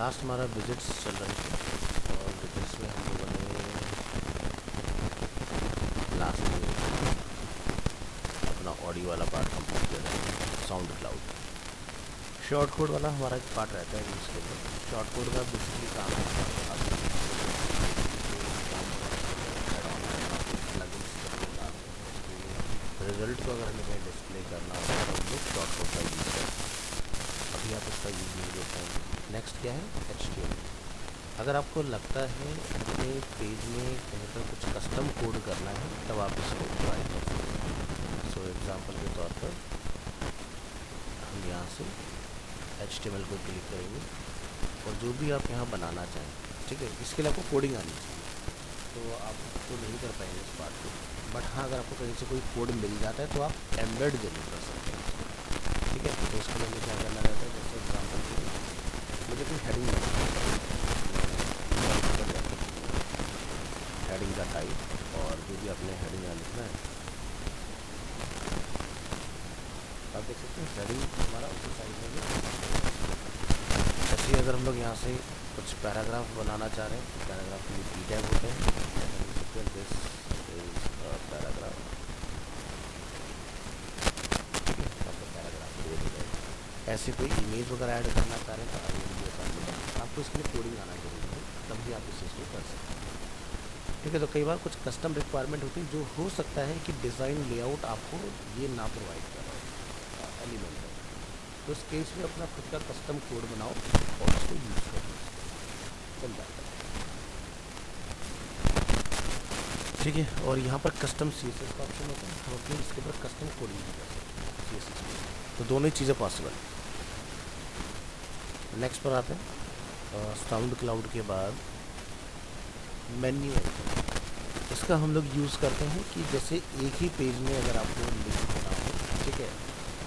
Last हमारा visits चल रहे थे और विजिट्स में हम लोगों ने लास्ट में अपना ऑडियो वाला पार्ट कंप्लीट किया था, साउंड क्लाउड। शॉर्ट कोड वाला हमारा एक पार्ट रहता है यूज़ के लिए। शॉर्ट कोड का बेसिकली काम है रिजल्ट को अगर हमें कहीं डिस्प्ले करना हो तो हम लोग शॉर्ट कोड का यूज़ करते हैं। अभी आप इसका यूज़ नहीं देते हैं। नेक्स्ट क्या है, HTML। अगर आपको लगता है अपने पेज में कहीं पर कुछ कस्टम कोड करना है तब आप इसको ट्राई कर सकते हैं। सो एग्जांपल के तौर पर हम यहाँ से HTML को क्लिक करेंगे और जो भी आप यहाँ बनाना चाहें, ठीक है, इसके लिए आपको कोडिंग आनी चाहिए, तो आप तो नहीं कर पाएंगे इस पार्ट को। बट हाँ, अगर आपको कहीं से कोई कोड मिल जाता है तो आप एम्बेड जरूर कर सकते हैं, ठीक है। तो इसके लिए मुझे क्या करना रहता है, जैसे एग्जाम्पल के लिए मुझे कोई हेडिंग का टाइप और जो भी अपने हेडिंग यहाँ लिखना है, आप देख सकते हैं हेडिंग हमारा उसी साइज में। ऐसे ही अगर हम लोग यहाँ से कुछ पैराग्राफ बनाना चाह रहे हैं, पैराग्राफ के लिए P टैग होते हैं, दिस इज पैराग्राफ, ठीक है, आपको पैराग्राफ दे देगा। ऐसे कोई इमेज वगैरह ऐड करना चाह रहे हैं तो आपको इसके लिए कोडिंग आना जरूरी है, तभी आप इस चीज़ को कर सकते हैं, ठीक है। तो कई बार कुछ कस्टम रिक्वायरमेंट होती है जो हो सकता है कि डिज़ाइन लेआउट आपको ये ना प्रोवाइड कर रहा है एलिमेंट है, तो इस केस में अपना खुद का कस्टम कोड बनाओ और उसको यूज़ करो, चल जाता है, ठीक है। और यहाँ पर कस्टम CSS का ऑप्शन होता है, हम अपने इसके ऊपर कस्टम कोडिंग भी कर सकते हैं CSS में, तो दोनों ही चीज़ें पॉसिबल है। नेक्स्ट पर आते हैं, साउंड क्लाउड के बाद मेन्यू है। इसका हम लोग यूज़ करते हैं कि जैसे एक ही पेज में अगर आपको लिखना हो, ठीक है,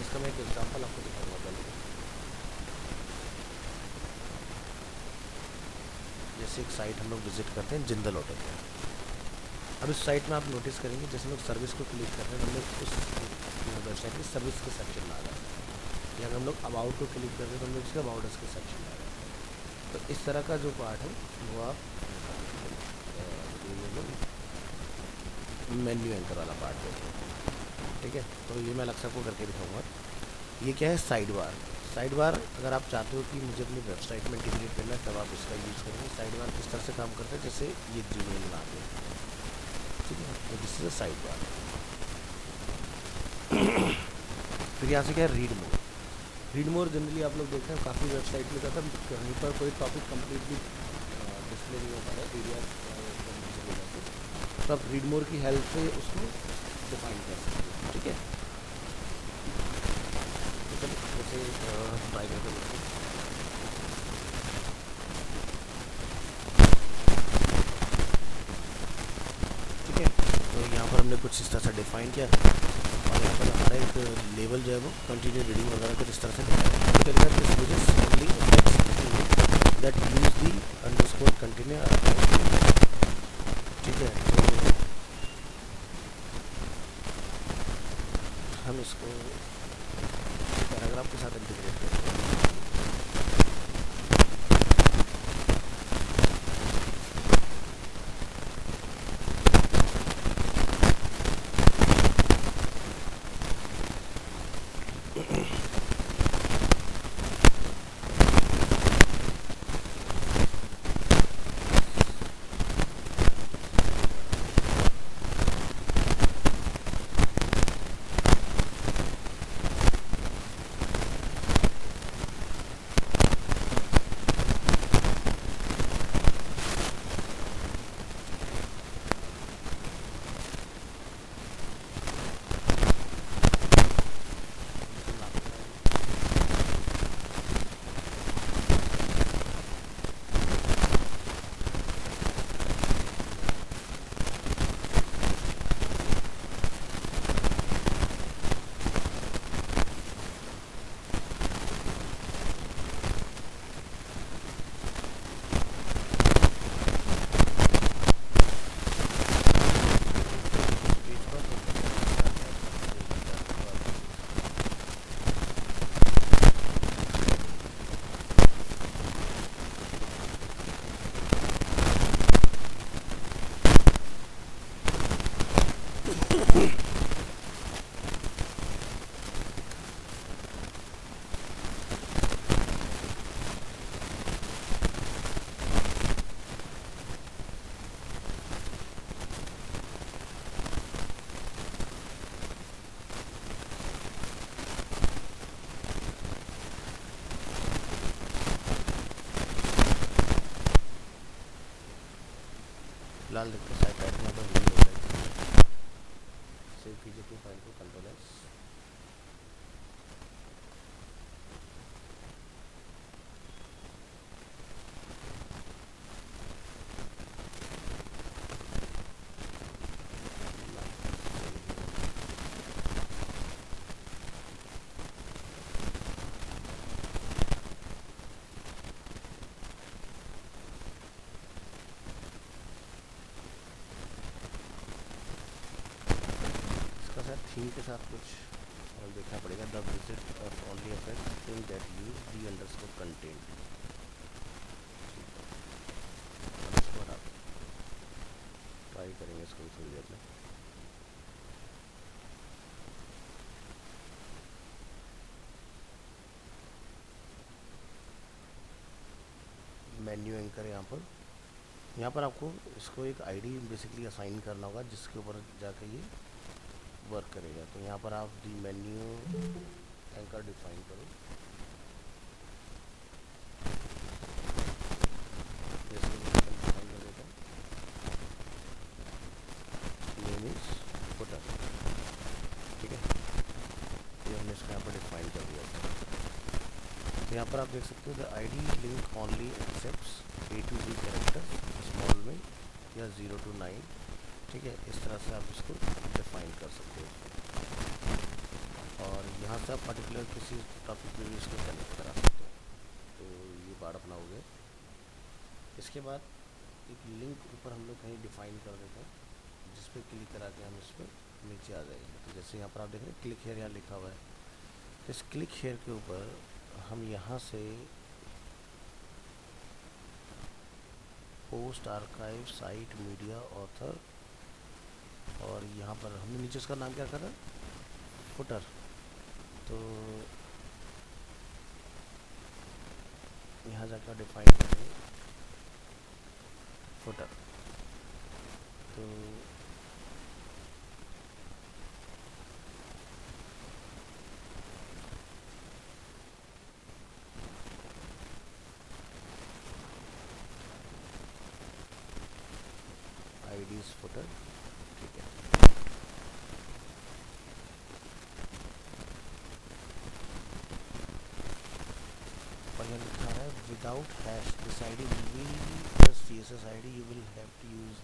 इसका मैं एक एग्जांपल आपको दिखाऊंगा पहले। जैसे एक साइट हम लोग विजिट करते हैं, जिंदल होटल। अब इस साइट में आप नोटिस करेंगे जैसे लोग सर्विस को क्लिक करते हैं तो हम लोग उस वेबसाइट की सर्विस के सेक्शन में आ जाते हैं, या अगर हम लोग अबाउट को क्लिक करते हैं तो हम लोग इसके अबाउट के सेक्शन में आ जाते हैं। तो इस तरह का जो पार्ट है वो आप मेन्यू एंकर वाला पार्ट देते हैं, ठीक है। तो ये मैं अलग से आपको करके दिखाऊंगा। ये क्या है, साइड बार। साइड बार अगर आप चाहते हो कि मुझे अपनी वेबसाइट में इंटीग्रेट करना है तब आप इसका यूज़ करेंगे। साइड बार किस तरह से काम करता है, जैसे ये जीमेल में आते हैं, ठीक है, तो दिस इज साइड बार। फिर यहाँ से क्या है, read more. Read more generally आप लोग देखते हैं काफ़ी वेबसाइट में कहता है कहीं पर कोई टॉपिक कम्प्लीटली डिस्प्ले नहीं होता है, एरिया, तो आप रीड मोर की हेल्प से उसको डिफाइन कर सकते हैं, ठीक है। तो चलो जैसे ट्राई करके देखते हैं, ठीक है। तो यहाँ पर हमने कुछ इस तरह से डिफाइन किया और यहाँ पर हमारा एक लेवल जो है वो कंटिन्यू रीडिंग वगैरह कुछ इस तरह say that use the underscore continue, ठीक है। तो हम इसको पैराग्राफ के साथ इंटीग्रेट करते हैं। फिलहाल देखते हैं साइट पैड में यहाँ पर रीड होता है। सेव कीजिए अपनी फाइल को, कंट्रोल एस। थीम के साथ कुछ और देखना पड़ेगा। The visit of only affect thing that use the underscore content. Underscore आप ट्राई करेंगे इसको थोड़ी देर में। मेन्यू एंकर यहाँ पर आपको इसको एक आईडी बेसिकली असाइन करना होगा जिसके ऊपर जाकर ये वर्क करेगा। तो यहाँ पर आप दी मेन्यू एंकर डिफाइन करो। जैसे डिफाइन कर देता हूँ, नेम इज फुटर। ठीक है, ये हमने इसको यहाँ पर डिफाइन कर दिया। तो यहाँ पर आप देख सकते हो the ID link only accepts A to Z character small में या 0 to 9। ठीक है, इस तरह से आप इसको डिफाइन कर सकते हो और यहाँ से आप पर्टिकुलर किसी टॉपिक पे भी इसको कनेक्ट करा सकते हो। तो ये पार्ट अपना हो गया। इसके बाद एक लिंक ऊपर हम लोग कहीं डिफाइन कर देते हैं जिस पे क्लिक करा के हम इस पर नीचे आ जाएंगे। तो जैसे यहाँ पर आप देख रहे हैं क्लिक हेयर यहाँ लिखा हुआ है। तो इस क्लिक हेयर के ऊपर हम यहाँ से post, archive, site, media, author और यहाँ पर हमने नीचे इसका नाम क्या करा, फुटर। तो यहाँ जाकर डिफाइन करें फुटर। तो आईडीज फुटर। ठीक है, और यहाँ लिखा है without hash this ID will be the CSS ID you will have to use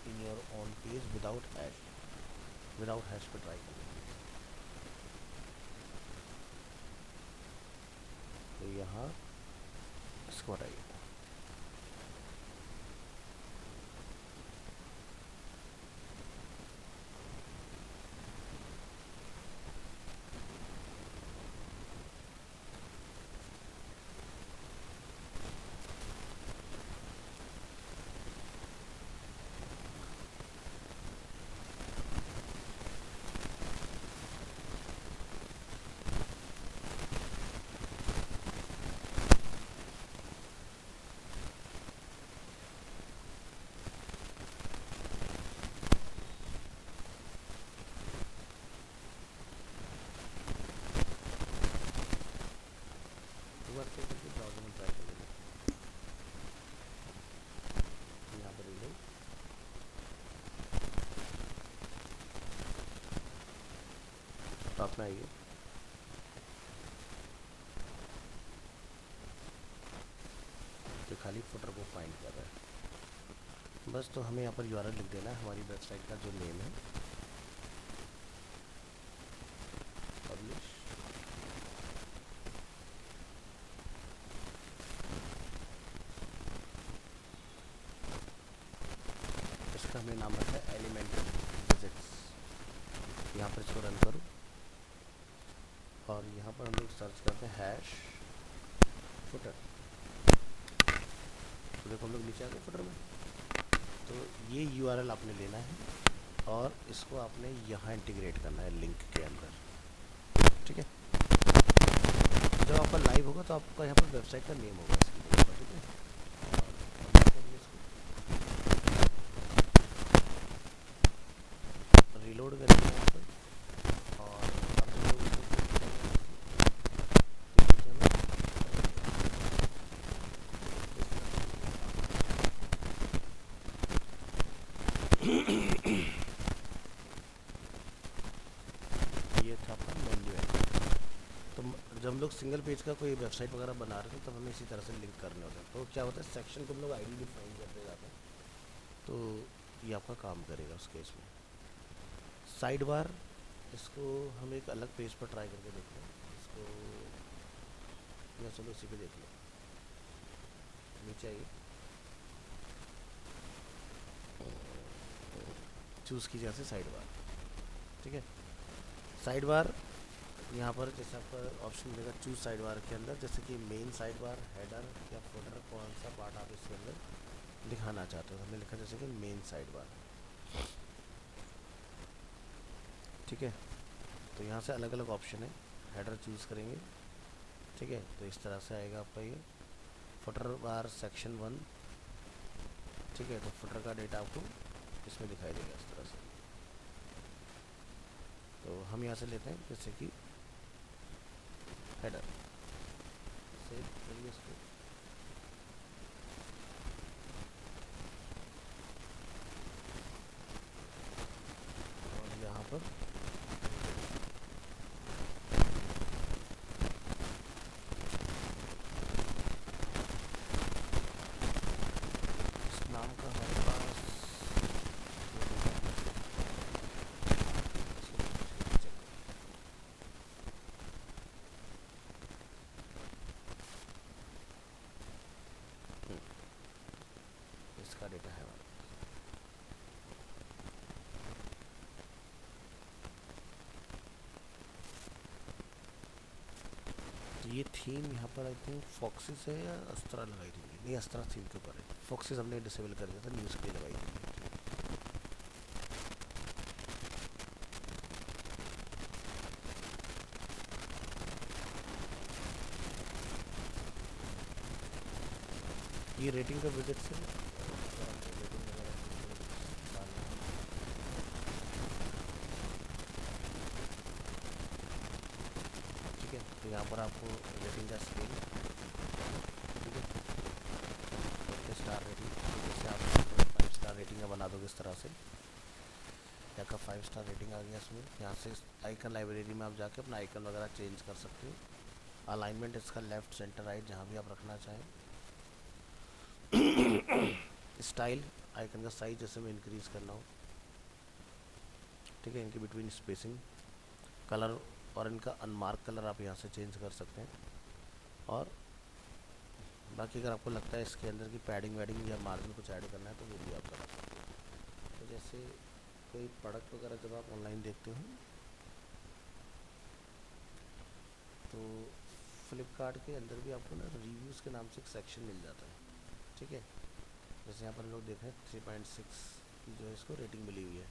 in your own page without hash. Without hash पे ट्राई करेंगे। तो यहाँ इसको हटाइए। टॉप में आइए। तो खाली फुटर को फाइंड कर रहा है बस। तो हमें यहाँ पर URL लिख देना है हमारी वेबसाइट का जो नेम है, पब्लिश। इसका हमने नाम रखा है एलिमेंटल विजिट्स। यहाँ पर इसको रन करो और यहाँ पर हम लोग सर्च करते हैं हैश फुटर। तो देखो हम लोग नीचे आ गए फुटर में। तो ये URL आपने लेना है और इसको आपने यहाँ इंटीग्रेट करना है लिंक के अंदर। ठीक है, जब आपका लाइव होगा तो आपका यहाँ पर वेबसाइट का नेम होगा इसकी जगह पर। ठीक है, रीलोड करेंगे यहाँ पर और अब हम लोग हम लोग सिंगल पेज का कोई वेबसाइट वगैरह बना रहे थे तब हमें इसी तरह से लिंक करने होते हैं। तो क्या होता है, सेक्शन को हम लोग आईडी डिफाइन करते जाते हैं, तो ये आपका काम करेगा उस केस में। साइड बार, इसको हम एक अलग पेज पर ट्राई करके देखते हैं। इसको या चलो इसी पे देख लो, नीचे आइए, चूज़ कीजिए यहाँ से साइड बार। ठीक है, साइड बार यहाँ पर जैसे आपका ऑप्शन मिलेगा चूज साइड बार के अंदर, जैसे कि मेन साइड बार, हेडर या फुटर, कौन सा पार्ट आप इसके अंदर दिखाना चाहते हो। हमने लिखा जैसे कि मेन साइड बार। ठीक है, तो यहाँ से अलग अलग ऑप्शन है, हेडर चूज़ करेंगे। ठीक है, तो इस तरह से आएगा आपका ये फुटर बार सेक्शन 1। ठीक है, तो फुटर का डेटा आपको इसमें दिखाई देगा इस तरह से। तो हम यहाँ से लेते हैं जैसे कि हेडर, सेव करिए इसको। और यहाँ पर इस नाम का हमारे पास इसका डेटा है हमारे। ये थीम यहाँ पर आई थिंक फॉक्सिस है या अस्त्रा लगाई थी, नहीं अस्त्रा थीम के ऊपर है। फॉक्सिस हमने डिसेबल कर दिया था, न्यूज़ के लिए लगाई थी। ये रेटिंग का विजिट से ठीक है, तो यहाँ पर आपको रेटिंग का स्केल, ठीक है, स्टार रेटिंग, जैसे आप 5 स्टार रेटिंग का बना दोगे इस तरह से, यहाँ का 5 स्टार रेटिंग आ गया इसमें। यहाँ से आइकन लाइब्रेरी में आप जाके अपना आइकन वगैरह चेंज कर सकते हो। अलाइनमेंट इसका लेफ़्ट, सेंटर, राइट, जहाँ भी आप रखना चाहें। स्टाइल, आइकन का साइज जैसे में इंक्रीज़ करना हो। ठीक है, इनके बिटवीन स्पेसिंग, कलर और इनका अनमार्क कलर आप यहाँ से चेंज कर सकते हैं। और बाकी अगर आपको लगता है इसके अंदर की पैडिंग वैडिंग या मार्जिन कुछ ऐड करना है तो वो भी आप करा सकते हैं। तो जैसे कोई प्रोडक्ट वगैरह जब आप ऑनलाइन देखते हो तो फ्लिपकार्ट के अंदर भी आपको ना रिव्यूज़ के नाम से एक सेक्शन मिल जाता है। ठीक है, जैसे यहाँ पर हम लोग देखें 3.6 की जो है इसको रेटिंग मिली हुई है।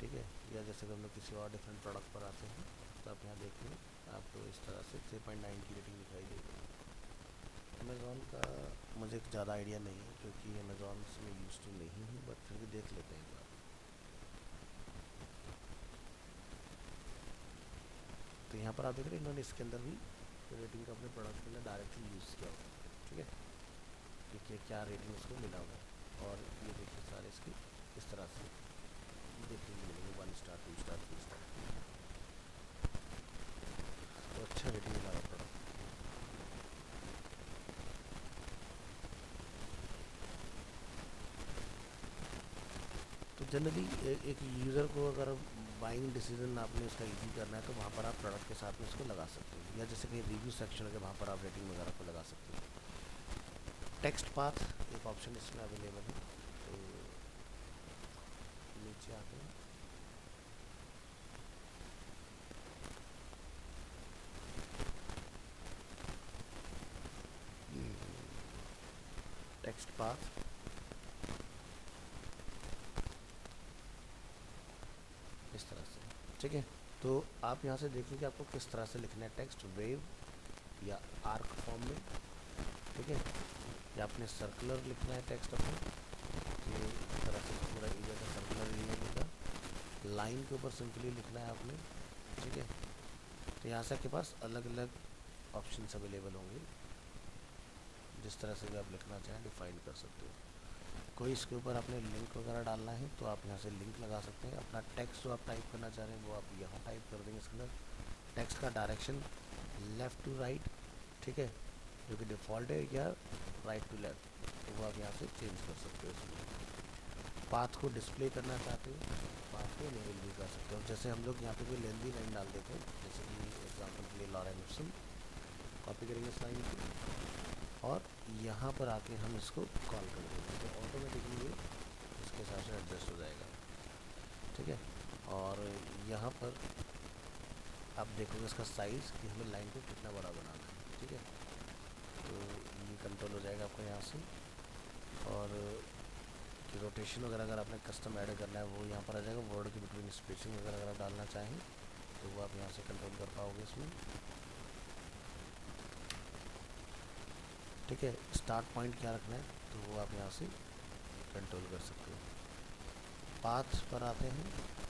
ठीक है, या जैसे कि हम लोग किसी और डिफरेंट प्रोडक्ट पर आते हैं तो आप यहाँ देखेंगे आपको इस तरह से 3.9 की रेटिंग दिखाई देगी। अमेज़ॉन का मुझे ज़्यादा आइडिया नहीं है क्योंकि अमेज़ॉन से मैं यूज़ तो नहीं हूँ, बट फिर भी देख लेते हैं एक बार। तो यहाँ पर आप देख रहे हैं इन्होंने इसके अंदर भी रेटिंग का अपने प्रोडक्ट के अंदर डायरेक्टली यूज़ किया हुआ है। ठीक है, देखिए क्या रेटिंग उसको मिला हुआ है। और ये देखिए सारे इसकी इस तरह से देखने को मिलेंगे, 1 स्टार, 2 स्टार, 3 स्टार। तो अच्छा रेटिंग मिला हुआ प्रोडक्ट। तो जनरली एक यूज़र को अगर बाइंग डिसीजन आपने उसका इजी करना है तो वहाँ पर आप प्रोडक्ट के साथ में उसको लगा सकते हो, या जैसे कहीं रिव्यू सेक्शन है वहाँ पर आप रेटिंग वगैरह को लगा सकते हो। टेक्स्ट पाथ एक ऑप्शन इसमें अवेलेबल है, तो नीचे आते हैं। टेक्स्ट पाथ, इस तरह से। ठीक है, तो आप यहाँ से देखिए कि आपको किस तरह से लिखना है टेक्स्ट, वेव या आर्क फॉर्म में। ठीक है, या आपने सर्कुलर लिखना है टेक्स्ट अपने, तो इस तरह से पूरा एरिया का सर्कुलर एरिया लिखा, लाइन के ऊपर सिंपली लिखना है आपने। ठीक है, तो यहाँ से आपके पास अलग अलग ऑप्शंस अवेलेबल होंगे, जिस तरह से भी आप लिखना चाहें डिफाइन कर सकते हो। कोई इसके ऊपर आपने लिंक वगैरह डालना है तो आप यहाँ से लिंक लगा सकते हैं। अपना टेक्स्ट जो आप टाइप करना चाह रहे हैं वो आप यहाँ टाइप कर देंगे इसके अंदर। टेक्स्ट का डायरेक्शन लेफ़्ट टू राइट, ठीक है, जो कि डिफ़ॉल्ट है, या राइट टू लेफ़्ट, तो वो आप यहाँ से चेंज कर सकते हो इसमें। पाथ को डिस्प्ले करना चाहते हो, पाथ को इनेबल भी कर सकते हो। जैसे हम लोग यहाँ पे कोई लेंदी लाइन डाल देते हैं, जैसे कि एग्जांपल के लिए लॉरेन इप्सन, कॉपी करेंगे इस लाइन को और यहाँ पर आके हम इसको कॉल कर देंगे, तो ऑटोमेटिकली ये इसके हिसाब से एडजस्ट हो जाएगा, ठीक है। और यहाँ पर आप देखोगे इसका साइज़ कि हमें लाइन को कितना बड़ा बनाना है, ठीक है। तो ये कंट्रोल हो जाएगा आपको यहाँ से। और कि रोटेशन वगैरह अगर आपने कस्टम ऐड करना है वो यहाँ पर आ जाएगा। वर्ड के बिटवीन स्पेसिंग वगैरह अगर आप डालना चाहें तो वो आप यहाँ से कंट्रोल कर पाओगे इसमें, ठीक है। स्टार्ट पॉइंट क्या रखना है तो वो आप यहाँ से कंट्रोल कर सकते हो। पाथ पर आते हैं,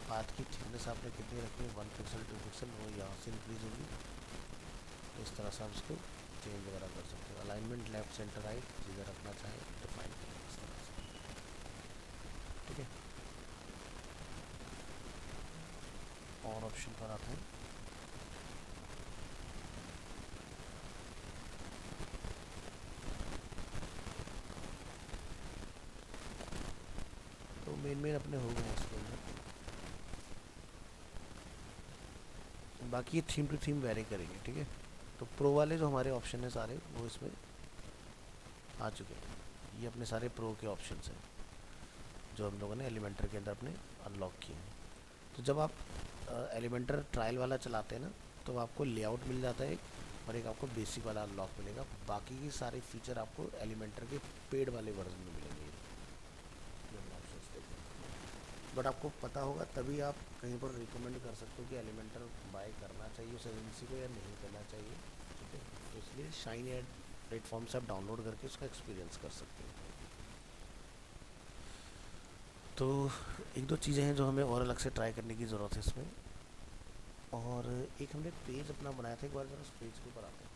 पाथ की थिकनेस आपने कितनी रखनी है, 1 पिक्सल 2 पिक्सल, वो यहाँ से इंक्रीज होगी। तो इस तरह से आप इसको चेंज वगैरह कर सकते हो। अलाइनमेंट लेफ्ट सेंटर राइट जिधर रखना चाहें डिफाइन करें इस तरह से, ठीक है। और ऑप्शन पर आते हैं, तो मेन अपने हो गए इसके अंदर। बाकी ये थीम टू थीम वेरी करेंगे, ठीक है। तो प्रो वाले जो हमारे ऑप्शन है सारे वो इसमें आ चुके हैं। ये अपने सारे प्रो के ऑप्शंस हैं जो हम लोगों ने एलिमेंटर के अंदर अपने अनलॉक किए हैं। तो जब आप एलिमेंटर ट्रायल वाला चलाते हैं ना तो आपको लेआउट मिल जाता है एक, और एक आपको बेसिक वाला अनलॉक मिलेगा। बाकी की सारे फीचर आपको एलिमेंटर के पेड वाले वर्जन में मिलेंगे। बट आपको पता होगा तभी आप कहीं पर रिकमेंड कर सकते हो कि एलिमेंटर बाय करना चाहिए उस एजेंसी को या नहीं करना चाहिए, ठीक है। तो इसलिए शाइन एड प्लेटफॉर्म से आप डाउनलोड करके उसका एक्सपीरियंस कर सकते हो। तो एक दो चीज़ें हैं जो हमें और अलग से ट्राई करने की ज़रूरत है इसमें। और एक हमने पेज अपना बनाया था, एक बार जरा उस पेज के ऊपर आते हैं।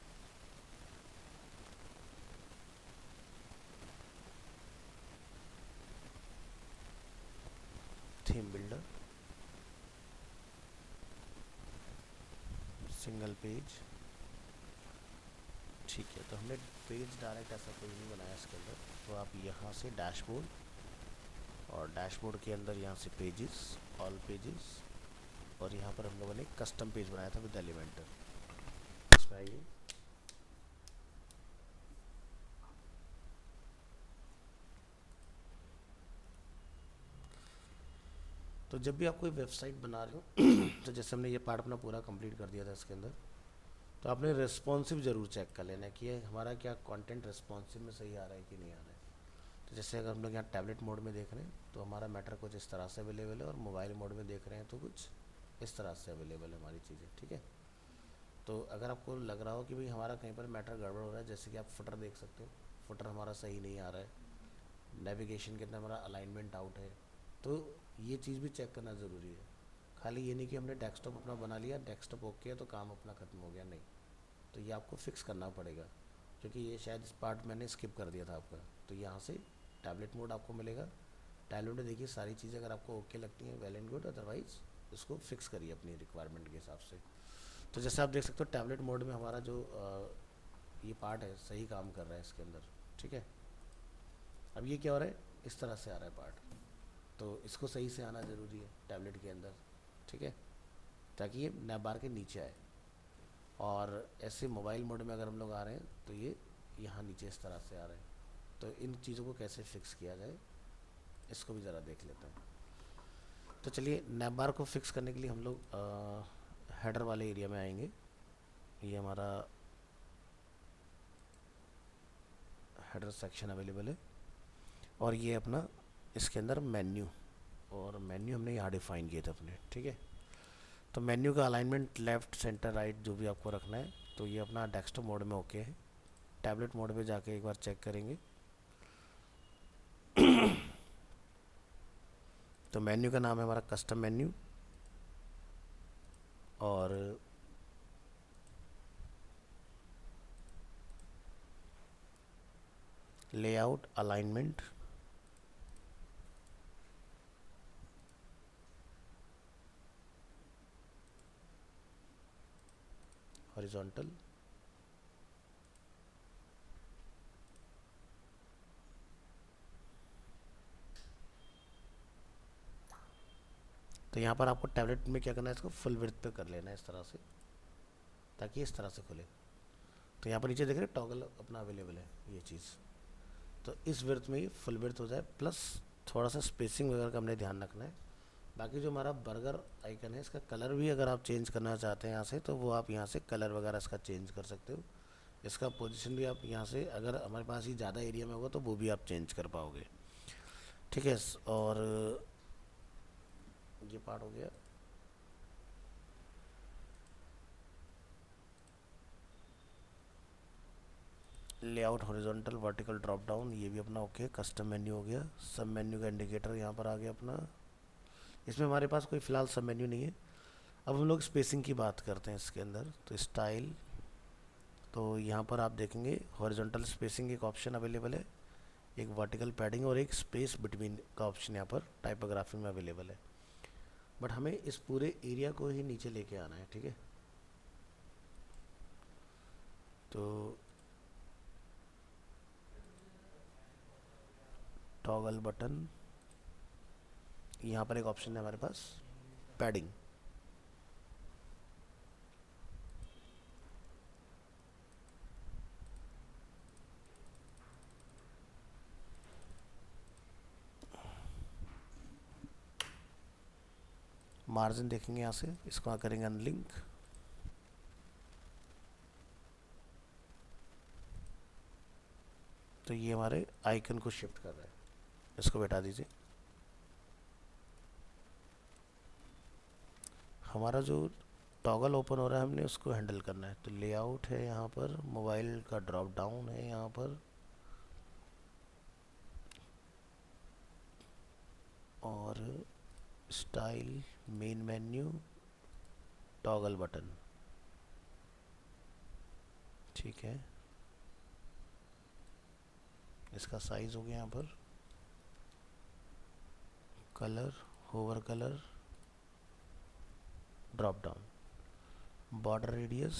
थीम बिल्डर, सिंगल पेज, ठीक है। तो हमने पेज डायरेक्ट ऐसा कोई नहीं बनाया इसके अंदर। तो आप यहाँ से डैशबोर्ड, और डैशबोर्ड के अंदर यहाँ से पेजेस, ऑल पेजेस, और यहाँ पर हम लोगों ने कस्टम पेज बनाया था विद एलिमेंटर। इसमें आइए, तो जब भी आप कोई वेबसाइट बना रहे हो तो जैसे हमने ये पार्ट अपना पूरा कंप्लीट कर दिया था इसके अंदर, तो आपने रिस्पॉन्सिव ज़रूर चेक कर लेना है कि ये हमारा क्या कंटेंट रिस्पॉन्सिव में सही आ रहा है कि नहीं आ रहा है। तो जैसे अगर हम लोग यहाँ टैबलेट मोड में देख रहे हैं तो हमारा मैटर कुछ इस तरह से अवेलेबल है, और मोबाइल मोड में देख रहे हैं तो कुछ इस तरह से अवेलेबल है हमारी चीज़ें, ठीक है। तो अगर आपको लग रहा हो कि भाई हमारा कहीं पर मैटर गड़बड़ हो रहा है, जैसे कि आप फुटर देख सकते हो, फुटर हमारा सही नहीं आ रहा है, नेविगेशन के अंदर हमारा अलाइनमेंट आउट है, तो ये चीज़ भी चेक करना ज़रूरी है। खाली ये नहीं कि हमने डेस्कटॉप अपना बना लिया, डेस्कटॉप ओके है तो काम अपना ख़त्म हो गया, नहीं। तो ये आपको फिक्स करना पड़ेगा, क्योंकि ये शायद इस पार्ट मैंने स्किप कर दिया था आपका। तो यहाँ से टैबलेट मोड आपको मिलेगा। टैबलेट में देखिए सारी चीज़ें अगर आपको ओके लगती हैं वेल एंड गुड, अदरवाइज़ इसको फिक्स करिए अपनी रिक्वायरमेंट के हिसाब से। तो जैसे आप देख सकते हो टैबलेट मोड में हमारा जो ये पार्ट है सही काम कर रहा है इसके अंदर, ठीक है। अब ये क्या हो रहा है, इस तरह से आ रहा है पार्ट, तो इसको सही से आना ज़रूरी है टैबलेट के अंदर, ठीक है, ताकि ये नैब बार के नीचे आए। और ऐसे मोबाइल मोड में अगर हम लोग आ रहे हैं तो ये यहाँ नीचे इस तरह से आ रहे हैं। तो इन चीज़ों को कैसे फिक्स किया जाए इसको भी ज़रा देख लेते हैं। तो चलिए नैब बार को फिक्स करने के लिए हम लोग हेडर वाले एरिया में आएंगे। ये हमारा हेडर सेक्शन अवेलेबल है, और ये अपना इसके अंदर मेन्यू, और मेन्यू हमने यहाँ डिफ़ाइन किए थे अपने, ठीक है। तो मेन्यू का अलाइनमेंट लेफ़्ट सेंटर राइट जो भी आपको रखना है, तो ये अपना डेस्कटॉप मोड में ओके है। टैबलेट मोड पे जाके एक बार चेक करेंगे तो मेन्यू का नाम है हमारा कस्टम मेन्यू, और लेआउट, अलाइनमेंट, हॉरिजॉन्टल, तो यहाँ पर आपको टैबलेट में क्या करना है, इसको फुल विड्थ पे कर लेना है इस तरह से, ताकि इस तरह से खुले। तो यहाँ पर नीचे देख रहे हैं टॉगल अपना अवेलेबल है ये चीज़, तो इस विड्थ में ही फुल विड्थ हो जाए, प्लस थोड़ा सा स्पेसिंग वगैरह का हमने ध्यान रखना है। बाकी जो हमारा बर्गर आइकन है, इसका कलर भी अगर आप चेंज करना चाहते हैं यहाँ से, तो वो आप यहाँ से कलर वगैरह इसका चेंज कर सकते हो। इसका पोजीशन भी आप यहाँ से, अगर हमारे पास ही ज़्यादा एरिया में होगा तो वो भी आप चेंज कर पाओगे, ठीक है। और ये पार्ट हो गया। Layout horizontal vertical drop down, ये भी अपना ओके। कस्टम मेन्यू हो गया। सब मेन्यू का इंडिकेटर यहाँ पर आ गया अपना। इसमें हमारे पास कोई फ़िलहाल सब मेन्यू नहीं है। अब हम लोग स्पेसिंग की बात करते हैं इसके अंदर, तो स्टाइल, तो यहाँ पर आप देखेंगे हॉरिजॉन्टल स्पेसिंग एक ऑप्शन अवेलेबल है, एक वर्टिकल पैडिंग और एक स्पेस बिटवीन का ऑप्शन यहाँ पर टाइपोग्राफी में अवेलेबल है। बट हमें इस पूरे एरिया को ही नीचे लेके आना है, ठीक है। तो टॉगल बटन, यहाँ पर एक ऑप्शन है हमारे पास पैडिंग, मार्जिन देखेंगे यहाँ से, इसको करेंगे अनलिंक, तो ये हमारे आइकन को शिफ्ट कर रहा है, इसको बैठा दीजिए। हमारा जो टॉगल ओपन हो रहा है हमने उसको हैंडल करना है, तो लेआउट है यहाँ पर, मोबाइल का ड्रॉप डाउन है यहाँ पर, और style, main menu, toggle button, ठीक है। इसका साइज हो गया यहाँ पर, colour, hover colour, drop down, border radius,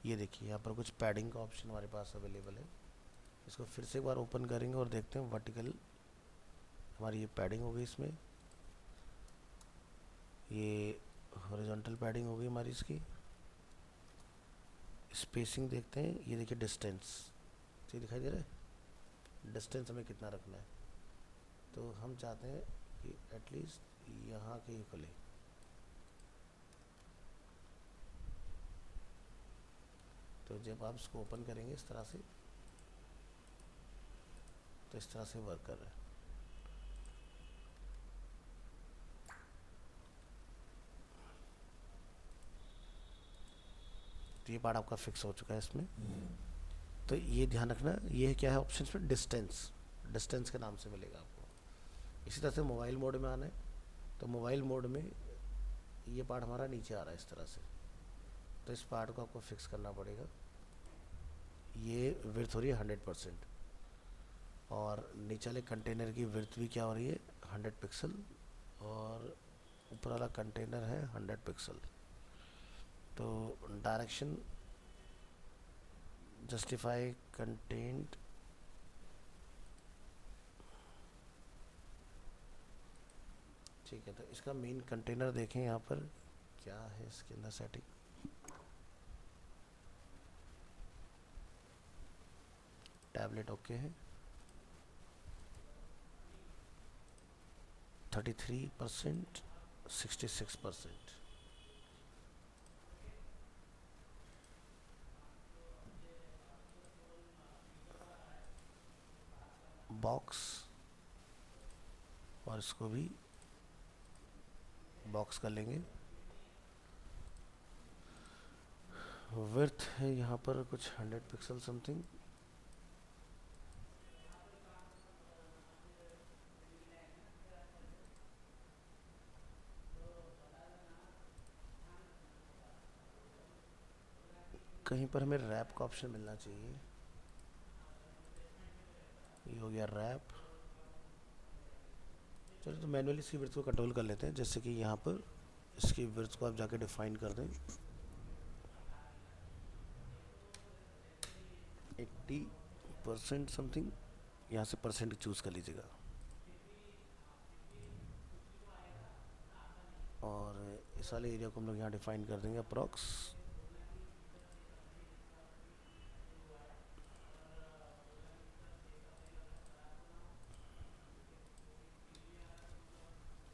ये देखिए यहाँ पर कुछ पैडिंग का ऑप्शन हमारे पास अवेलेबल है। इसको फिर से एक बार ओपन करेंगे और देखते हैं वर्टिकल हमारी ये पैडिंग हो गई, इसमें ये हॉरिजॉन्टल पैडिंग हो गई हमारी। इसकी स्पेसिंग देखते हैं, ये देखिए डिस्टेंस, ठीक दिखाई दे रहा है, डिस्टेंस हमें कितना रखना है, तो हम चाहते हैं कि एटलीस्ट यहाँ के ही खुले, तो जब आप इसको ओपन करेंगे इस तरह से, तो इस तरह से वर्क कर रहा है। तो ये पार्ट आपका फिक्स हो चुका है इसमें। तो ये ध्यान रखना, ये क्या है ऑप्शन में, डिस्टेंस, डिस्टेंस के नाम से मिलेगा आपको। इसी तरह से मोबाइल मोड में आना है, तो मोबाइल मोड में ये पार्ट हमारा नीचे आ रहा है इस तरह से, तो इस पार्ट को आपको फिक्स करना पड़ेगा। ये विड्थ हो रही है 100%, और नीचे वाले कंटेनर की विड्थ भी क्या हो रही है 100 पिक्सल, और ऊपर वाला कंटेनर है 100 पिक्सल। तो डायरेक्शन, जस्टिफाई कंटेंट, ठीक है। तो इसका मेन कंटेनर देखें यहाँ पर क्या है इसके अंदर सेटिंग, टैबलेट ओके है, 33%, 66%, बॉक्स, और इसको भी बॉक्स कर लेंगे। विड्थ है यहाँ पर कुछ 100 पिक्सल समथिंग, कहीं पर हमें रैप का ऑप्शन मिलना चाहिए, ये हो गया रैप। चलो तो मैनुअली इसकी विड्थ को कंट्रोल कर लेते हैं, जैसे कि यहाँ पर इसकी विड्थ को आप जाके डिफाइन कर दें, 20% समथिंग, यहाँ से परसेंट चूज़ कर लीजिएगा। और इस वाले एरिया को हम लोग यहाँ डिफाइन कर देंगे अप्रॉक्स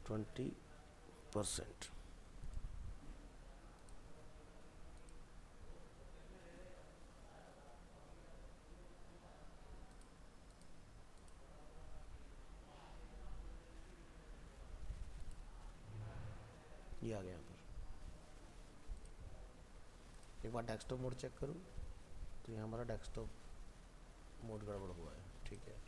20%। ये आ गया यहाँ पर। एक बार डेस्कटॉप मोड चेक करूँ तो यहाँ हमारा डेस्कटॉप मोड गड़बड़ हुआ है। ठीक है,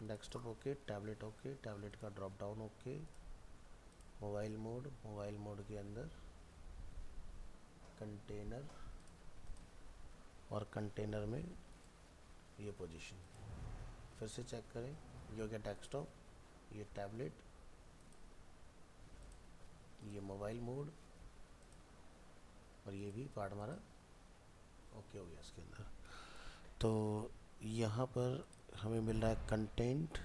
desktop okay, tablet okay, tablet का drop down okay, mobile mode के अंदर कंटेनर, और कंटेनर में ये पोजीशन। फिर से चेक करें, ये हो गया डेस्कटॉप, ये टैबलेट, ये मोबाइल मोड, और ये भी पार्ट हमारा ओके हो गया इसके अंदर। तो यहाँ पर हमें मिल रहा है कंटेंट।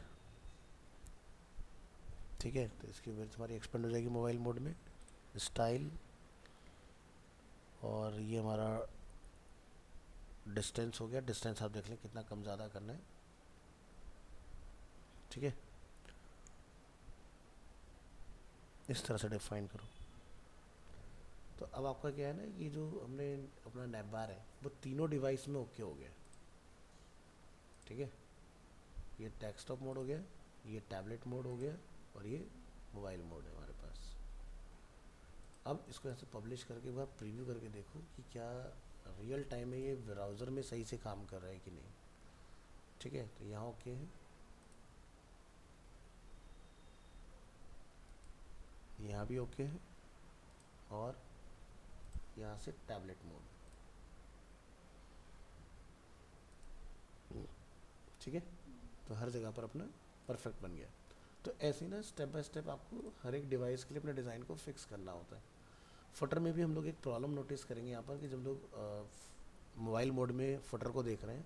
ठीक है, तो इसकी विड्थ हमारी एक्सपेंड हो जाएगी मोबाइल मोड में। स्टाइल, और ये हमारा डिस्टेंस हो गया। डिस्टेंस आप देख लें कितना कम ज़्यादा करना है। ठीक है, इस तरह से डिफाइन करो। तो अब आपका क्या है ना, ये जो हमने अपना नैप बार है वो तीनों डिवाइस में ओके हो गया। ठीक है, ये डेस्कटॉप मोड हो गया, ये टैबलेट मोड हो गया, और ये मोबाइल मोड है हमारे पास। अब इसको ऐसे पब्लिश करके एक बार प्रीव्यू करके देखो कि क्या रियल टाइम में ये ब्राउज़र में सही से काम कर रहा है कि नहीं। ठीक है, तो यहाँ ओके है, यहाँ भी ओके है, और यहाँ से टैबलेट मोड। ठीक है, तो हर जगह पर अपना परफेक्ट बन गया। तो ऐसे ही ना स्टेप बाय स्टेप आपको हर एक डिवाइस के लिए अपने डिज़ाइन को फिक्स करना होता है। फुटर में भी हम लोग एक प्रॉब्लम नोटिस करेंगे यहाँ पर कि जब लोग मोबाइल मोड में फुटर को देख रहे हैं,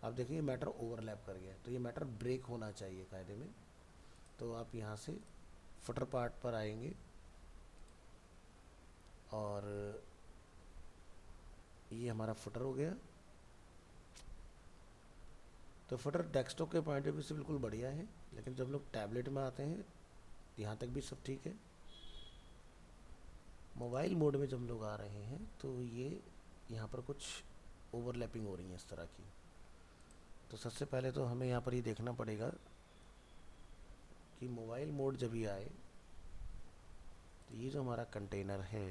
आप देखेंगे मैटर ओवरलैप कर गया है, तो ये मैटर ब्रेक होना चाहिए कायदे में। तो आप यहाँ से फुटर पार्ट पर आएंगे, और ये हमारा फुटर हो गया। तो फुटर डेस्कटॉप के पॉइंट ऑफ व्यू से बिल्कुल बढ़िया है, लेकिन जब लोग टैबलेट में आते हैं यहाँ तक भी सब ठीक है। मोबाइल मोड में जब लोग आ रहे हैं तो ये यहाँ पर कुछ ओवरलैपिंग हो रही है इस तरह की। तो सबसे पहले तो हमें यहाँ पर ये देखना पड़ेगा कि मोबाइल मोड जब ये आए तो ये जो हमारा कंटेनर है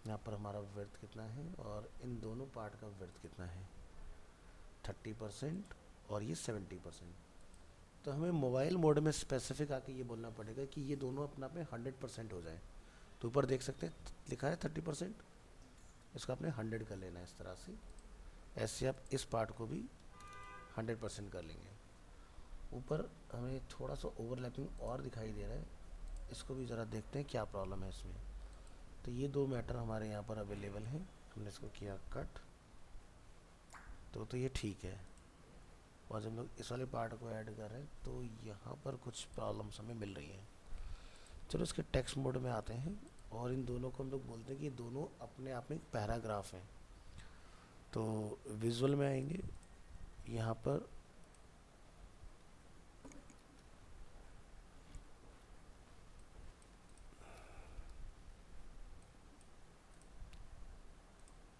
यहाँ पर हमारा विड्थ कितना है और इन दोनों पार्ट का विड्थ कितना है, 30% और ये 70%। तो हमें मोबाइल मोड में स्पेसिफिक आके ये बोलना पड़ेगा कि ये दोनों अपना पे 100% हो जाए। तो ऊपर देख सकते हैं लिखा है 30%, इसको आपने 100 कर लेना है इस तरह से। ऐसे आप इस पार्ट को भी 100% कर लेंगे। ऊपर हमें थोड़ा सा ओवरलैपिंग और दिखाई दे रहा है, इसको भी ज़रा देखते हैं क्या प्रॉब्लम है इसमें। तो ये दो मैटर हमारे यहाँ पर अवेलेबल हैं, हमने इसको किया कट, तो ये ठीक है। और जब लोग इस वाले पार्ट को ऐड कर रहे हैं तो यहाँ पर कुछ प्रॉब्लम्स हमें मिल रही हैं। चलो इसके टेक्स्ट मोड में आते हैं, और इन दोनों को हम लोग बोलते हैं कि ये दोनों अपने आप में एक पैराग्राफ हैं। तो विजुअल में आएंगे, यहाँ पर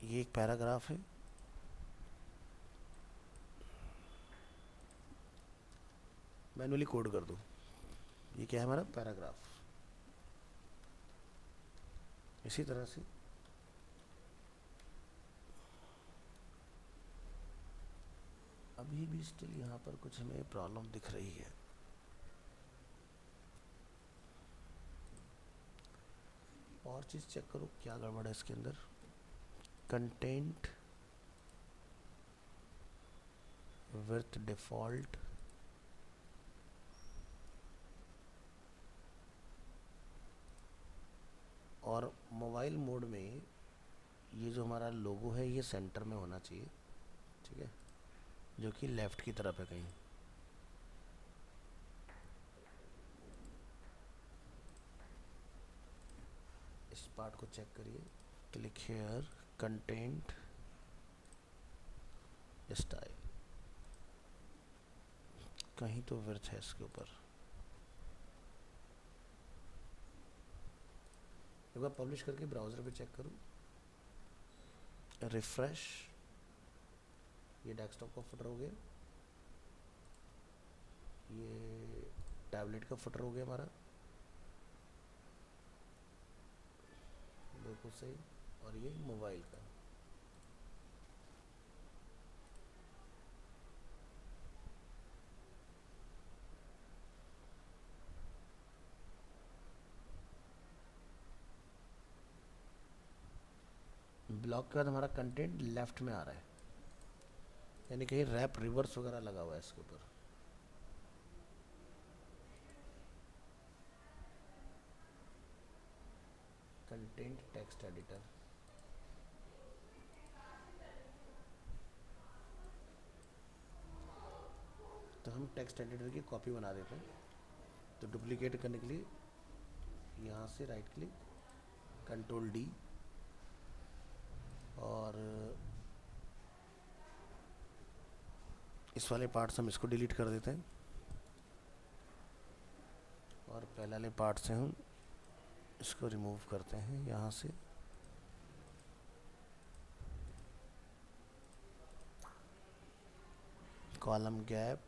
ये एक पैराग्राफ है, मैनुअली कोड कर दो। ये क्या है हमारा पैराग्राफ। इसी तरह से अभी भी स्टिल यहाँ पर कुछ हमें प्रॉब्लम दिख रही है। और चीज़ चेक करो क्या गड़बड़ है इसके अंदर। कंटेंट विथ डिफ़ॉल्ट, और मोबाइल मोड में ये जो हमारा लोगो है ये सेंटर में होना चाहिए, ठीक है, जो कि लेफ़्ट की तरफ है कहीं। इस पार्ट को चेक करिए, क्लिक हेयर, कंटेंट स्टाइल, कहीं तो विर्थ है इसके ऊपर। एक बार पब्लिश करके ब्राउज़र पे चेक करूँ, रिफ्रेश, ये डेस्कटॉप का फुटर हो गया, ये टैबलेट का फुटर हो गया हमारा, बिल्कुल सही, और ये मोबाइल का। ब्लॉक के बाद हमारा कंटेंट लेफ्ट में आ रहा है, यानी कहीं रैप रिवर्स वगैरह लगा हुआ है इसके ऊपर। कंटेंट टेक्स्ट एडिटर, तो हम टेक्स्ट एडिटर की कॉपी बना देते हैं। तो डुप्लीकेट करने के लिए यहाँ से राइट क्लिक, कंट्रोल डी, और इस वाले पार्ट से हम इसको डिलीट कर देते हैं, और पहले वाले पार्ट से हम इसको रिमूव करते हैं यहाँ से। कॉलम गैप,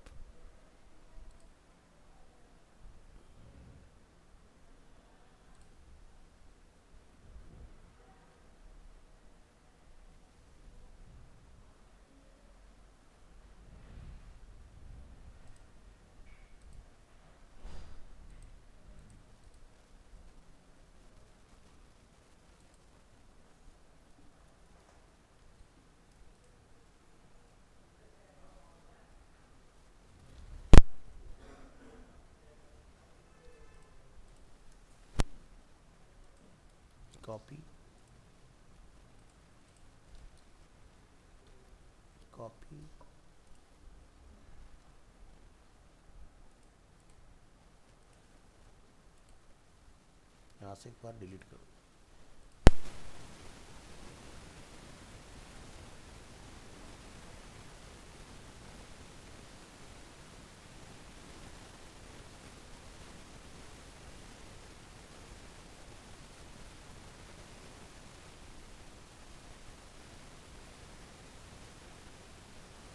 कॉपी, कॉपी, यहाँ से एक बार डिलीट करो।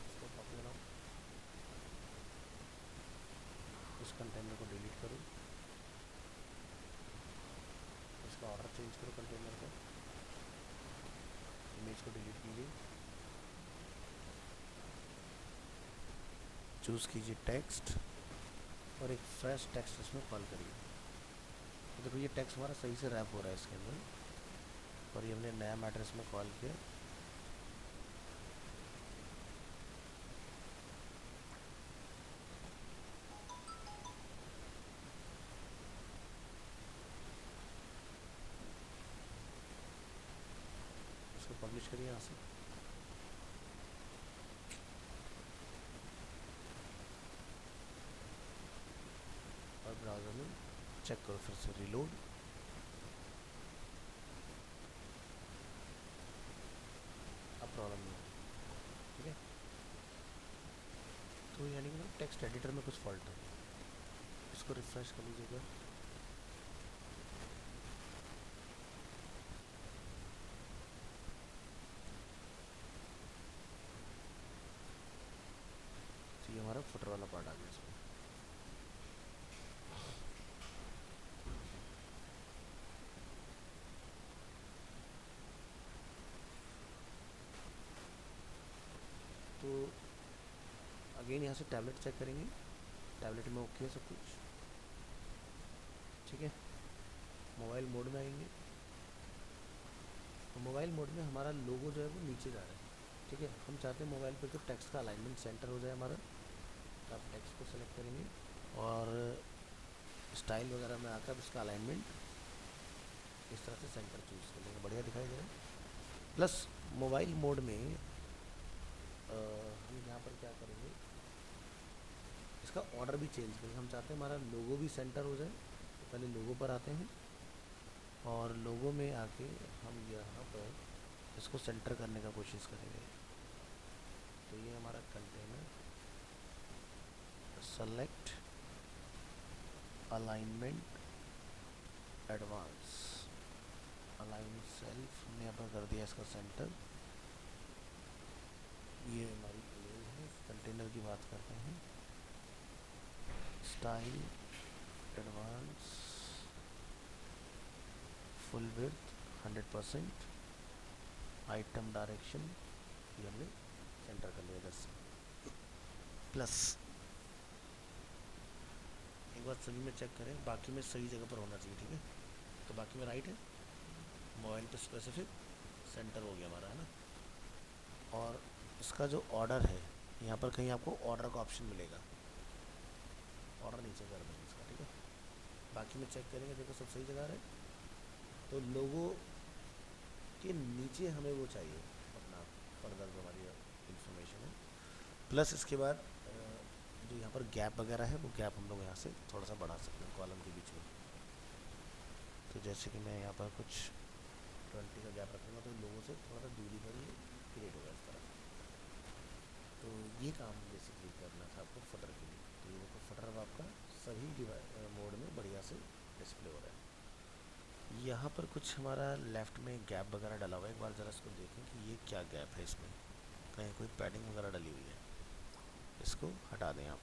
इसको कॉपी बनाओ, इस कंटेनर को डिलीट करो, इसका ऑर्डर चेंज करो, कंटेनर का इमेज को डिलीट कीजिए, चूज़ कीजिए टेक्स्ट, और एक फ्रेश टेक्स्ट इसमें कॉल करिए। तो देखो ये टेक्स्ट हमारा सही से रैप हो रहा है इसके अंदर, और ये हमने नया मैटर इसमें कॉल किया। इसको पब्लिश करिए यहाँ से, और ब्राउज़र में चेक करो, फिर से रीलोड, अब प्रॉब्लम नहीं है, ठीक है। तो यानी कि ना टेक्स्ट एडिटर में कुछ फॉल्ट है, इसको रिफ्रेश कर लीजिएगा। तो ये हमारा फुटर वाला पार्ट आ गया इसमें। तो अगेन यहाँ से टैबलेट चेक करेंगे, टैबलेट में ओके है सब कुछ, ठीक है। मोबाइल मोड में आएंगे, मोबाइल मोड में हमारा लोगो जो है वो नीचे जा रहा है, ठीक है। हम चाहते हैं मोबाइल पर जो टेक्स्ट का अलाइनमेंट सेंटर हो जाए हमारा, तो आप टेक्स्ट को सेलेक्ट करेंगे और स्टाइल वगैरह में आकर उसका अलाइनमेंट इस तरह से सेंटर चूज़ कर लेंगे, बढ़िया दिखाई दे रहा है। प्लस मोबाइल मोड में हम यहाँ पर क्या करेंगे, इसका ऑर्डर भी चेंज करेंगे। हम चाहते हैं हमारा लोगो भी सेंटर हो जाए, तो पहले लोगो पर आते हैं और लोगो में आके हम यहाँ पर इसको सेंटर करने का कोशिश करेंगे। तो ये हमारा container, select alignment advance, align self हमने यहाँ पर कर दिया इसका सेंटर। ये हमारी इमेज है, कंटेनर की बात करते हैं। Style advance full width 100%, item direction ये हमने सेंटर कर लिया 10। प्लस एक बार सभी में चेक करें, बाकी में सही जगह पर होना चाहिए, ठीक है। तो बाकी में राइट है, मोबाइल पे स्पेसिफिक सेंटर हो गया हमारा, है ना। और इसका जो ऑर्डर है, यहाँ पर कहीं आपको ऑर्डर का ऑप्शन मिलेगा, ऑर्डर नीचे कर देंगे इसका, ठीक है। बाकी में चेक करेंगे, देखो सब सही जगह है। तो लोगो के नीचे हमें वो चाहिए अपना फर्दर जो हमारी इंफॉर्मेशन है। प्लस इसके बाद जो यहाँ पर गैप वगैरह है, वो गैप हम लोग यहाँ से थोड़ा सा बढ़ा सकते हैं कॉलम के बीच में। तो जैसे कि मैं यहाँ पर कुछ 20 का गैप रखूँगा, तो लोगों से थोड़ा सा दूरी पर ये क्रिएट होगा इस तरह। तो ये काम बेसिकली करना था आपको फटर के लिए। तो ये देखो फटर अब आपका सभी मोड में बढ़िया से डिस्प्ले हो रहा है। यहाँ पर कुछ हमारा लेफ़्ट में गैप वगैरह डला हुआ है, एक बार ज़रा इसको देखें कि ये क्या गैप है, इसमें कहीं कोई पैडिंग वगैरह डली हुई है, इसको हटा दें आप।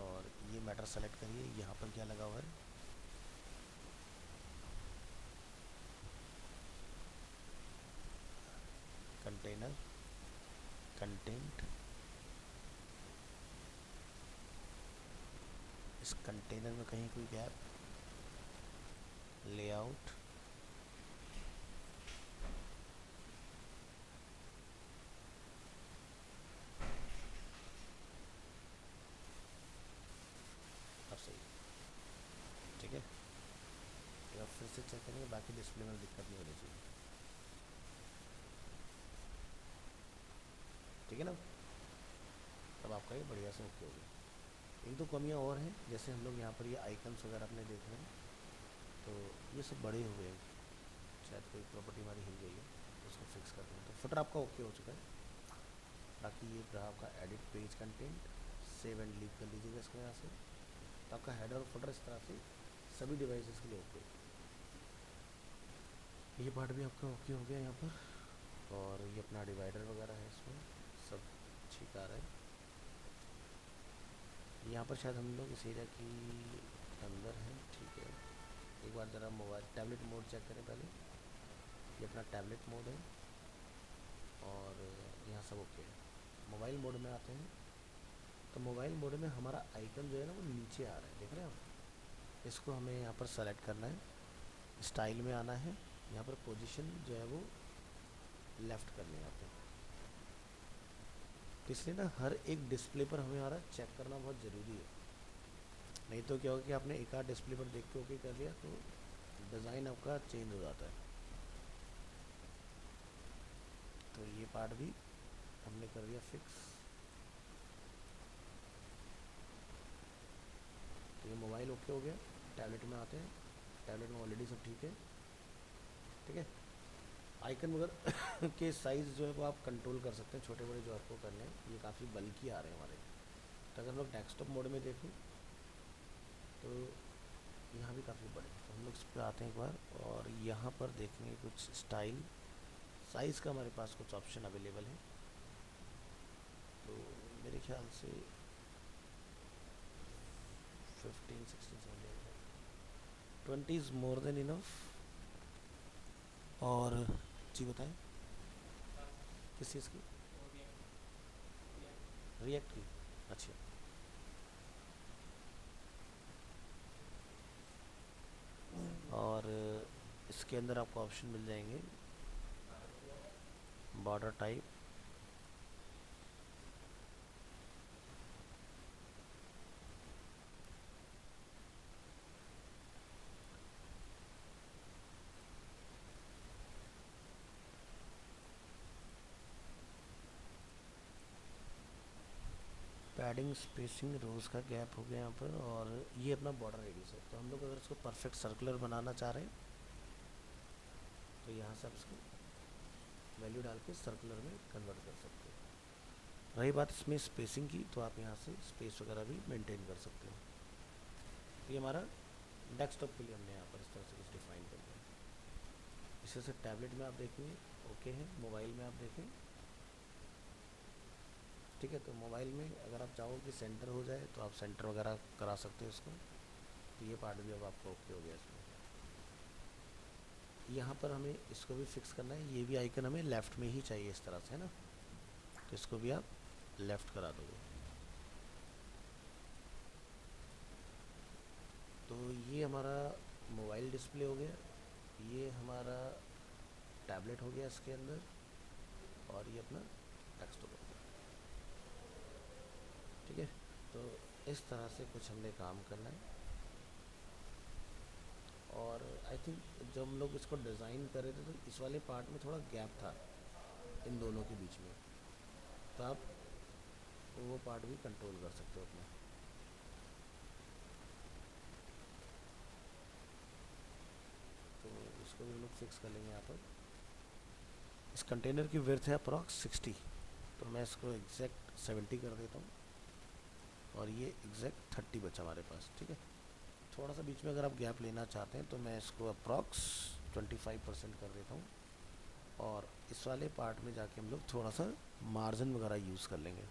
और ये मैटर सेलेक्ट करिए, यहाँ पर क्या लगा हुआ है, कंटेनर, कंटेंट। इस कंटेनर में कहीं कोई गैप, लेआउट, अब सही, ठीक है। तो फिर से चेक करेंगे, बाकी डिस्प्ले में दिक्कत नहीं होनी चाहिए, ठीक है ना। तब आपका ये बढ़िया से ओके हो गया। एक दो कमियां और हैं, जैसे हम लोग यहाँ पर ये आइकन्स वगैरह अपने देख रहे हैं, तो ये सब बड़े हुए हैं, शायद कोई प्रॉपर्टी हमारी हिल गई है, तो उसको फिक्स कर दें। तो फुटर आपका ओके हो चुका है। बाकी ये रहा आपका edit page content, save and leave कर लीजिएगा इसको यहाँ से। तो आपका हेडर और फुटर इस तरह से सभी डिवाइसेस के लिए ओके। ये पार्ट भी आपका ओके हो गया यहाँ पर। और ये अपना डिवाइडर वगैरह है, इसमें सब ठीक आ रहा है। यहाँ पर शायद हम लोग इस एरिया की अंदर हैं, ठीक है। एक बार ज़रा मोबाइल टैबलेट मोड चेक करें पहले। ये अपना टैबलेट मोड है और यहाँ सब ओके है। मोबाइल मोड में आते हैं, तो मोबाइल मोड में हमारा आइकन जो है ना वो नीचे आ रहा है, देख रहे हैं आप। इसको हमें यहाँ पर सेलेक्ट करना है, स्टाइल में आना है, यहाँ पर पोजीशन जो है वो लेफ़्ट करनी है आपको। तो इसलिए ना हर एक डिस्प्ले पर हमें हमारा चेक करना बहुत ज़रूरी है, नहीं तो क्या होगा कि आपने एक आध डिस्प्ले पर देख के ओके कर लिया तो डिज़ाइन आपका चेंज हो जाता है। तो ये पार्ट भी हमने कर दिया फिक्स। तो ये मोबाइल ओके हो गया। टैबलेट में आते हैं, टैबलेट में ऑलरेडी सब ठीक है, ठीक है। आइकन वगैरह के साइज़ जो है वो आप कंट्रोल कर सकते हैं, छोटे बड़े जो आपको करने हैं। ये काफ़ी बल्कि आ रहे हैं हमारे। तो अगर हम लोग डेस्कटॉप मोड में देखें तो यहाँ भी काफ़ी बड़े। तो हम लोग इस पर आते हैं एक बार और यहाँ पर देखेंगे कुछ स्टाइल साइज़ का हमारे पास कुछ ऑप्शन अवेलेबल है। तो मेरे ख्याल से 15, 16, 17, 20 इज़ मोर देन इनफ। और जी बताएं, किस चीज़ की? रिएक्ट की, अच्छा। और इसके अंदर आपको ऑप्शन मिल जाएंगे बॉर्डर टाइप, पैडिंग, स्पेसिंग, रोज़ का गैप हो गया यहाँ पर, और ये अपना बॉर्डर रेडियस है। तो हम लोग अगर इसको परफेक्ट सर्कुलर बनाना चाह रहे हैं तो यहाँ से आप इसको वैल्यू डाल के सर्कुलर में कन्वर्ट कर सकते हो। रही बात इसमें स्पेसिंग की, तो आप यहाँ से स्पेस वगैरह भी मेंटेन कर सकते हो। ये हमारा डेस्कटॉप के लिए हमने यहाँ पर इस तरह से कुछ डिफाइन कर दिया। इसी से टैबलेट में आप देखेंगे ओके है, मोबाइल में आप देखें ठीक है। तो मोबाइल में अगर आप चाहो कि सेंटर हो जाए तो आप सेंटर वगैरह करा सकते हो इसको। तो ये पार्ट भी अब आपका ओके हो गया इसमें। यहाँ पर हमें इसको भी फिक्स करना है, ये भी आइकन हमें लेफ़्ट में ही चाहिए इस तरह से, है ना। तो इसको भी आप लेफ़्ट करा दोगे। तो ये हमारा मोबाइल डिस्प्ले हो गया, ये हमारा टैबलेट हो गया इसके अंदर, और ये अपना डेस्कटॉप हो गया। ठीक है, तो इस तरह से कुछ हमने काम करना है। और आई थिंक जब हम लोग इसको डिज़ाइन कर रहे थे तो इस वाले पार्ट में थोड़ा गैप था इन दोनों के बीच में, तो आप वो पार्ट भी कंट्रोल कर सकते हो अपना। तो इसको भी हम लोग फिक्स कर लेंगे यहाँ पर। इस कंटेनर की विड्थ है अप्रॉक्स 60, तो मैं इसको एग्जैक्ट 70 कर देता हूँ, और ये एग्जैक्ट 30 बचा हमारे पास। ठीक है, थोड़ा सा बीच में अगर आप गैप लेना चाहते हैं तो मैं इसको अप्रॉक्स 25% कर देता हूँ, और इस वाले पार्ट में जाके हम लोग थोड़ा सा मार्जिन वगैरह यूज़ कर लेंगे।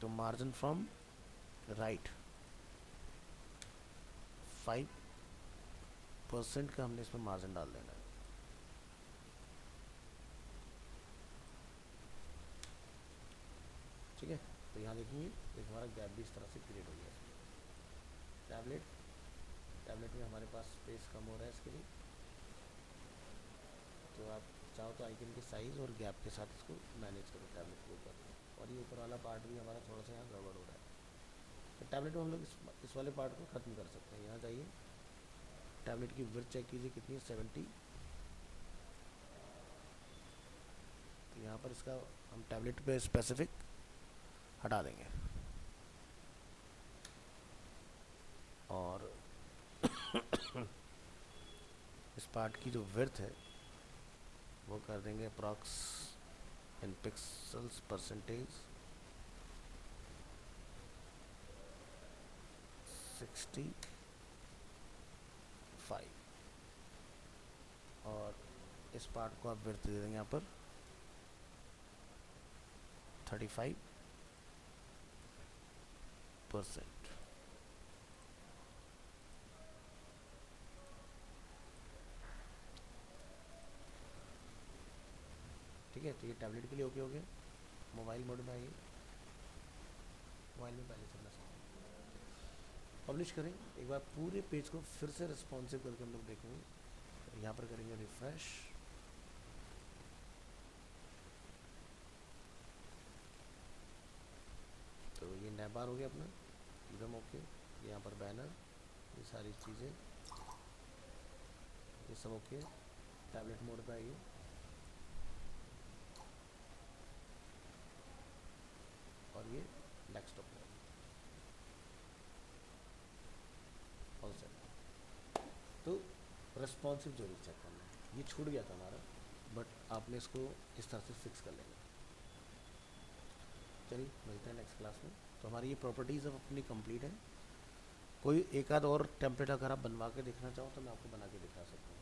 तो मार्जिन फ्रॉम राइट 5% का हमने इसमें मार्जिन डाल देना है। ठीक है, तो यहाँ देखेंगे एक हमारा गैप भी इस तरह से क्रिएट हो गया। टैबलेट में हमारे पास स्पेस कम हो रहा है इसके लिए, तो आप चाहो तो आइकन के साइज़ और गैप के साथ इसको मैनेज करो टैबलेट के ऊपर। और ये ऊपर वाला पार्ट भी हमारा थोड़ा सा यहाँ गड़बड़ हो रहा है, तो टैबलेट में हम लोग इस वाले पार्ट को ख़त्म कर सकते हैं। यहाँ जाइए, टैबलेट की विड्थ चेक कीजिए कितनी है, 70। तो यहाँ पर इसका हम टैबलेट पे स्पेसिफिक हटा देंगे, और इस पार्ट की जो विड्थ है वो कर देंगे अप्रॉक्स इन पिक्सल्स परसेंटेज 65, और इस पार्ट को आप विड्थ दे देंगे यहाँ पर 35%। ठीक है, तो ये टैबलेट के लिए ओके हो गया। मोबाइल मोड में आइए, मोबाइल में पहले चलना चाहिए। पब्लिश करें, एक बार पूरे पेज को फिर से रिस्पॉन्सिव करके हम लोग देखेंगे। तो यहाँ पर करेंगे रिफ्रेश, तो ये नैबार हो गया अपना एकदम ओके। यहाँ पर बैनर, ये सारी चीज़ें, ये सब ओके। टैबलेट मोड पे आइए, और ये डेस्कटॉप मोड, ऑल सेट। तो रिस्पॉन्सिव जरूर चेक करना है, ये छूट गया था हमारा, बट आपने इसको इस तरह से फिक्स कर लेंगे। चलिए मिलते हैं नेक्स्ट क्लास में। तो हमारी ये प्रॉपर्टीज़ अब अपनी कंप्लीट है। कोई एक आध और टेम्पलेट अगर आप बनवा के देखना चाहो तो मैं आपको बना के दिखा सकता हूँ।